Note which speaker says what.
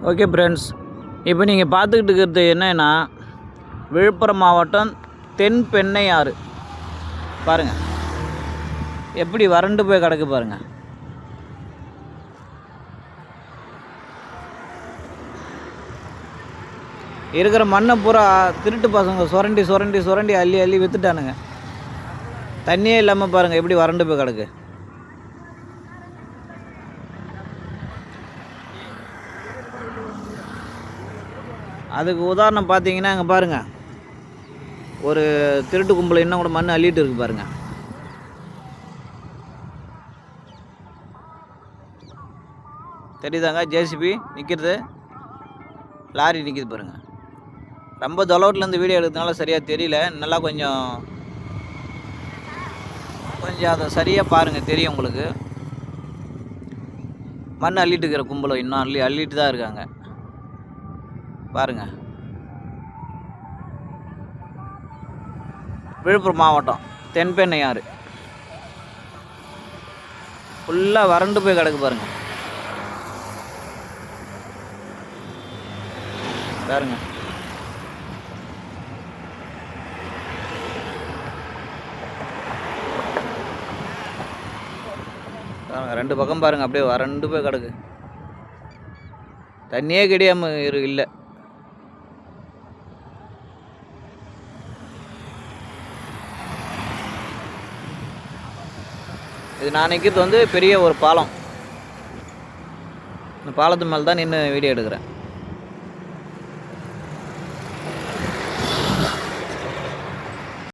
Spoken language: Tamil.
Speaker 1: ஓகே ஃப்ரெண்ட்ஸ், இப்போ நீங்கள் பார்த்துக்கிட்டு இருக்கிறது என்னன்னா விழுப்புரம் மாவட்டம் தென்பெண்ணை ஆறு பாருங்கள், எப்படி வறண்டு போய் கிடக்கு பாருங்கள். இருக்கிற மண்ணை பூரா திருட்டு பசங்க சுரண்டி சுரண்டி சுரண்டி அள்ளி அள்ளி விற்றுட்டானுங்க. தண்ணியே இல்லாமல் பாருங்கள் எப்படி வறண்டு போய் கிடக்கு. அதுக்கு உதாரணம் பார்த்தீங்கன்னா அங்கே பாருங்கள், ஒரு திருட்டு கும்பல் இன்னும் கூட மண் அள்ளிட்டு இருக்கு பாருங்கள். தெரியுதாங்க? ஜேசிபி நிற்கிறது, லாரி நிற்கிது பாருங்கள். ரொம்ப தொலைவுலேருந்து வீடியோ எடுக்கிறதுனால சரியாக தெரியல. நல்லா கொஞ்சம் அதை சரியாக பாருங்கள், தெரியும் உங்களுக்கு. மண் அள்ளிட்டு இருக்கிற கும்பலும் இன்னும் அள்ளிட்டு தான் இருக்காங்க பாருங்கள். விழுப்புரம் மாவட்டம் தென்பெண்ணை ஆறு ஃபுல்லாக வறண்டு போய் கிடக்கு பாருங்கள். பாருங்க, ரெண்டு பக்கம் பாருங்கள் அப்படியே வறண்டு போய் கிடக்கு. தண்ணியே கிடையாமல் இல்லை. இது நான் நிற்கிறது பெரிய ஒரு பாலம். இந்த பாலத்து மேலே தான் நின்று வீடியோ எடுக்கிறேன்.